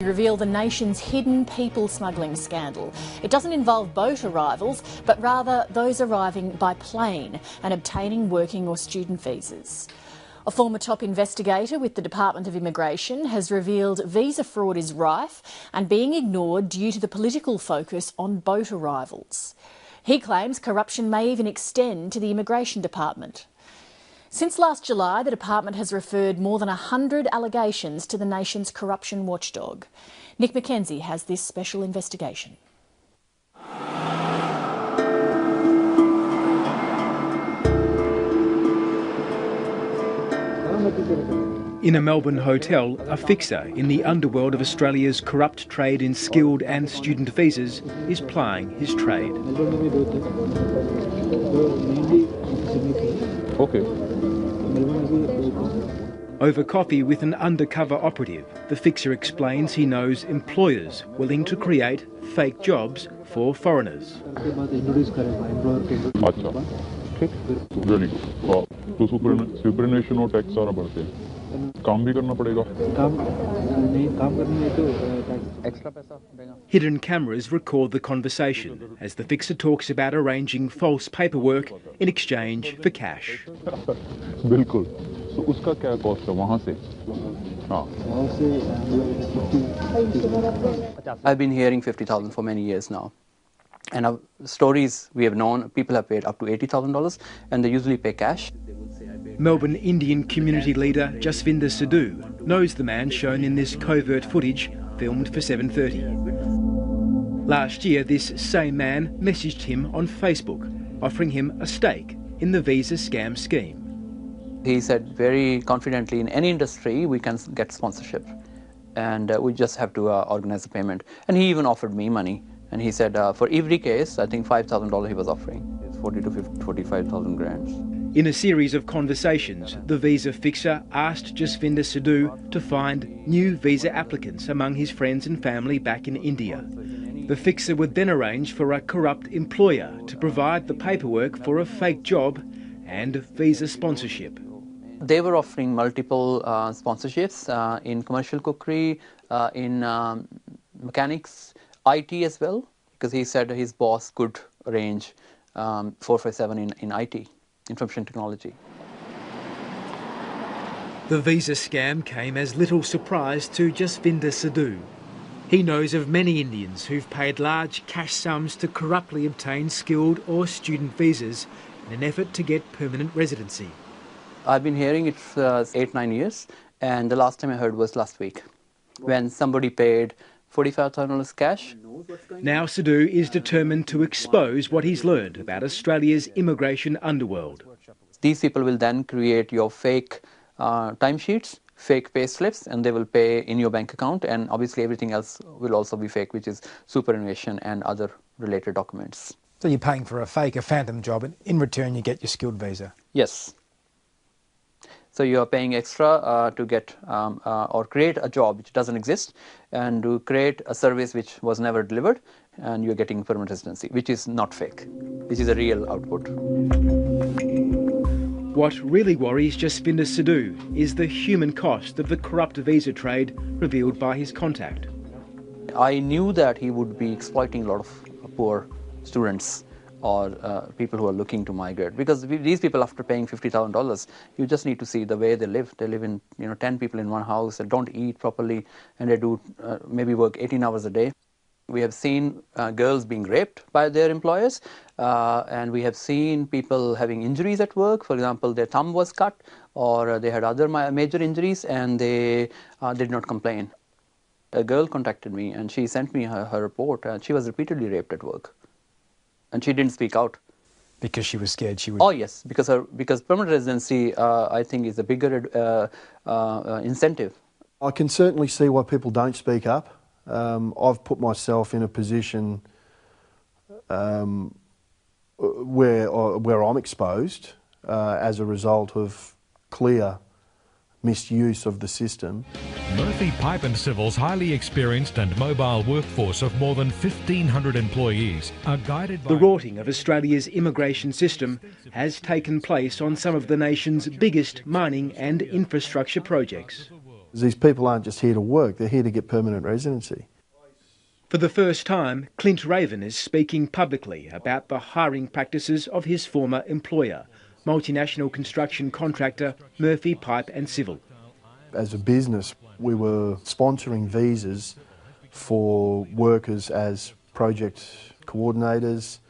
Reveal the nation's hidden people smuggling scandal. It doesn't involve boat arrivals, but rather those arriving by plane and obtaining working or student visas. A former top investigator with the Department of Immigration has revealed visa fraud is rife and being ignored due to the political focus on boat arrivals. He claims corruption may even extend to the Immigration Department. Since last July, the department has referred more than 100 allegations to the nation's corruption watchdog. Nick McKenzie has this special investigation. In a Melbourne hotel, a fixer in the underworld of Australia's corrupt trade in skilled and student visas is plying his trade. Okay. Over coffee with an undercover operative, the fixer explains he knows employers willing to create fake jobs for foreigners. अच्छा, ठीक, really good. वाह, तो superannuation और tax सारा बढ़ते हैं. काम भी करना पड़ेगा. काम करने तो extra पैसा देगा. Hidden cameras record the conversation as the fixer talks about arranging false paperwork in exchange for cash. बिल्कुल. तो उसका क्या cost है वहाँ से? हाँ. I've been hearing 50,000 for many years now. And stories we have known, people have paid up to $80,000 and they usually pay cash. Melbourne Indian community leader Jasvinder Sidhu knows the man shown in this covert footage filmed for 7:30. Last year, this same man messaged him on Facebook, offering him a stake in the visa scam scheme. He said very confidently, in any industry we can get sponsorship and we just have to organize the payment. And he even offered me money. And he said for every case, I think $5,000 he was offering. It's 40 to 45,000 grand. In a series of conversations, the visa fixer asked Jasvinder Sidhu to find new visa applicants among his friends and family back in India. The fixer would then arrange for a corrupt employer to provide the paperwork for a fake job and visa sponsorship. They were offering multiple sponsorships in commercial cookery, in mechanics, IT as well, because he said his boss could arrange 457 in IT, information technology. The visa scam came as little surprise to Jasvinder Sidhu. He knows of many Indians who've paid large cash sums to corruptly obtain skilled or student visas in an effort to get permanent residency. I've been hearing it for 8-9 years, and the last time I heard was last week, when somebody paid $45,000 cash. Now Sidhu is determined to expose what he's learned about Australia's immigration underworld. These people will then create your fake timesheets, fake pay slips, and they will pay in your bank account, and obviously everything else will also be fake, which is superannuation and other related documents. So you're paying for a phantom job, and in return you get your skilled visa? Yes. So you are paying extra to get or create a job which doesn't exist, and to create a service which was never delivered, and you're getting permanent residency, which is not fake, which is a real output. What really worries Jasvinder Sidhu is the human cost of the corrupt visa trade revealed by his contact. I knew that he would be exploiting a lot of poor students or people who are looking to migrate, because these people, after paying $50,000, you just need to see the way they live. They live in 10 people in one house, they don't eat properly, and they do maybe work 18 hours a day. We have seen girls being raped by their employers, and we have seen people having injuries at work. For example, their thumb was cut, or they had other major injuries, and they did not complain. A girl contacted me, and she sent me her report, and she was repeatedly raped at work. And she didn't speak out. Because she was scared she would... Oh yes, because permanent residency, I think, is a bigger incentive. I can certainly see why people don't speak up. I've put myself in a position where I'm exposed as a result of clear misuse of the system. Murphy Pipe and Civil's highly experienced and mobile workforce of more than 1,500 employees are guided by... The rorting of Australia's immigration system has taken place on some of the nation's biggest mining and infrastructure projects. These people aren't just here to work, they're here to get permanent residency. For the first time, Clint Raven is speaking publicly about the hiring practices of his former employer, multinational construction contractor Murphy Pipe and Civil. As a business, we were sponsoring visas for workers as project coordinators,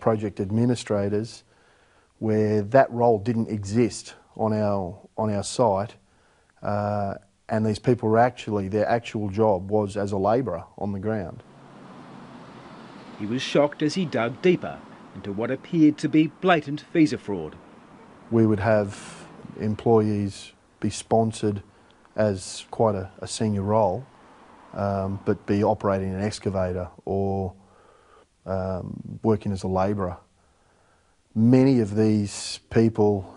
project administrators, where that role didn't exist on our site, and these people were actually, their actual job was as a labourer on the ground. He was shocked as he dug deeper into what appeared to be blatant visa fraud. We would have employees be sponsored as quite a senior role, but be operating an excavator or working as a labourer. Many of these people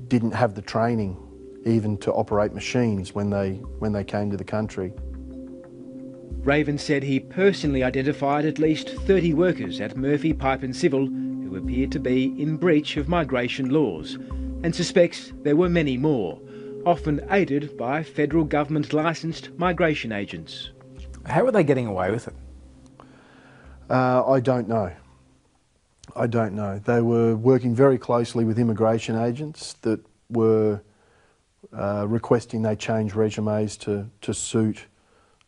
didn't have the training even to operate machines when they came to the country. Raven said he personally identified at least 30 workers at Murphy Pipe and Civil who appeared to be in breach of migration laws, and suspects there were many more, often aided by federal government licensed migration agents. How were they getting away with it? I don't know. I don't know. They were working very closely with immigration agents that were requesting they change resumes to suit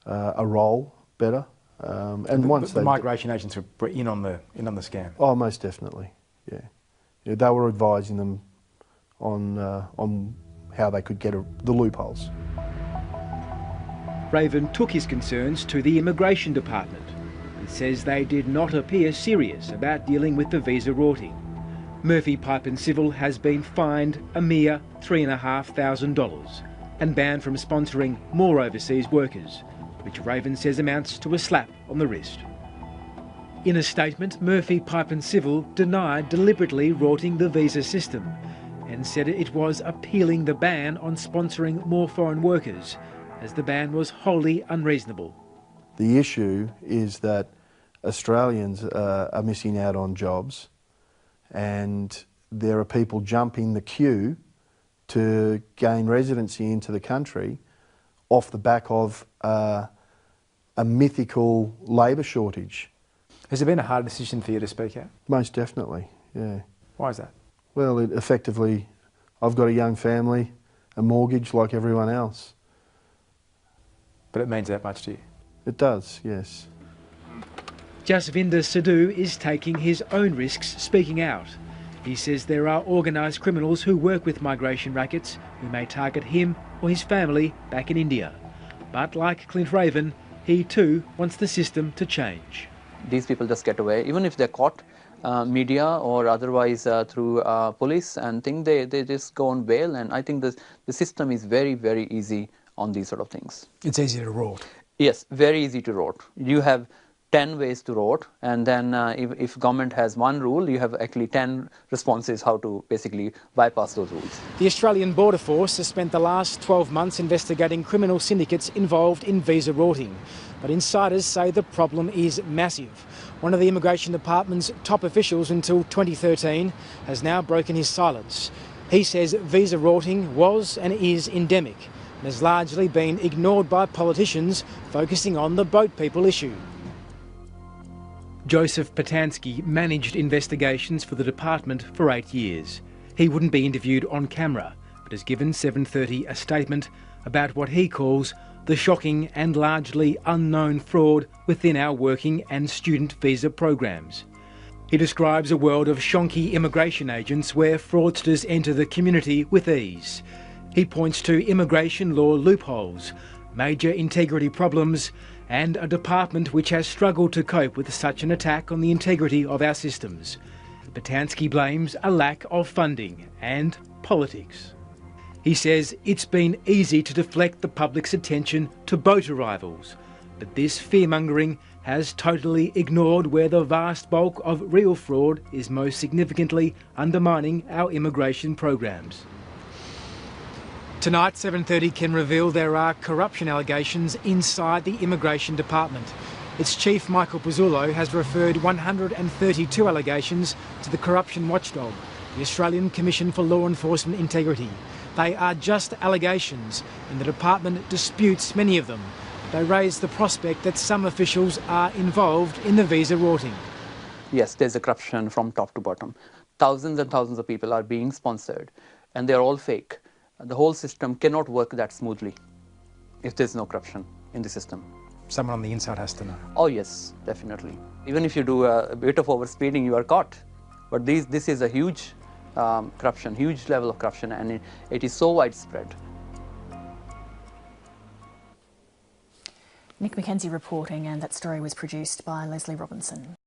a role better. And once the migration agents were in on the scam. Oh, most definitely. Yeah. They were advising them on how they could get the loopholes. Raven took his concerns to the immigration department and says they did not appear serious about dealing with the visa rorting. Murphy Pipe and Civil has been fined a mere $3,500 and banned from sponsoring more overseas workers, which Raven says amounts to a slap on the wrist. In a statement, Murphy Pipe and Civil denied deliberately rorting the visa system and said it was appealing the ban on sponsoring more foreign workers, as the ban was wholly unreasonable. The issue is that Australians are missing out on jobs, and there are people jumping the queue to gain residency into the country off the back of a mythical labour shortage. Has it been a hard decision for you to speak out? Most definitely, yeah. Why is that? Well, effectively, I've got a young family, a mortgage like everyone else. But it means that much to you? It does, yes. Jasvinder Sidhu is taking his own risks speaking out. He says there are organised criminals who work with migration rackets who may target him or his family back in India. But like Clint Raven, he too wants the system to change. These people just get away, even if they're caught, media or otherwise through police and things, they just go on bail, and I think the system is very, very easy on these sort of things. It's easy to rort. Yes, very easy to rort. You have 10 ways to rort, and then if government has one rule, you have actually 10 responses how to basically bypass those rules. The Australian Border Force has spent the last 12 months investigating criminal syndicates involved in visa rorting. But insiders say the problem is massive. One of the Immigration Department's top officials until 2013 has now broken his silence. He says visa rorting was and is endemic and has largely been ignored by politicians focusing on the boat people issue. Joseph Patansky managed investigations for the department for 8 years. He wouldn't be interviewed on camera, but has given 730 a statement about what he calls the shocking and largely unknown fraud within our working and student visa programs. He describes a world of shonky immigration agents where fraudsters enter the community with ease. He points to immigration law loopholes, major integrity problems, and a department which has struggled to cope with such an attack on the integrity of our systems. Patansky blames a lack of funding and politics. He says it's been easy to deflect the public's attention to boat arrivals, but this fear-mongering has totally ignored where the vast bulk of real fraud is most significantly undermining our immigration programs. Tonight, 7:30 can reveal there are corruption allegations inside the Immigration Department. Its chief, Michael Pizzullo, has referred 132 allegations to the corruption watchdog, the Australian Commission for Law Enforcement Integrity. They are just allegations, and the department disputes many of them. They raise the prospect that some officials are involved in the visa rorting. Yes, there's a corruption from top to bottom. Thousands and thousands of people are being sponsored, and they're all fake. The whole system cannot work that smoothly if there's no corruption in the system. Someone on the inside has to know. Oh yes, definitely. Even if you do a bit of overspeeding, you are caught. But this is a huge corruption, huge level of corruption, and it is so widespread. Nick McKenzie reporting, and that story was produced by Leslie Robinson.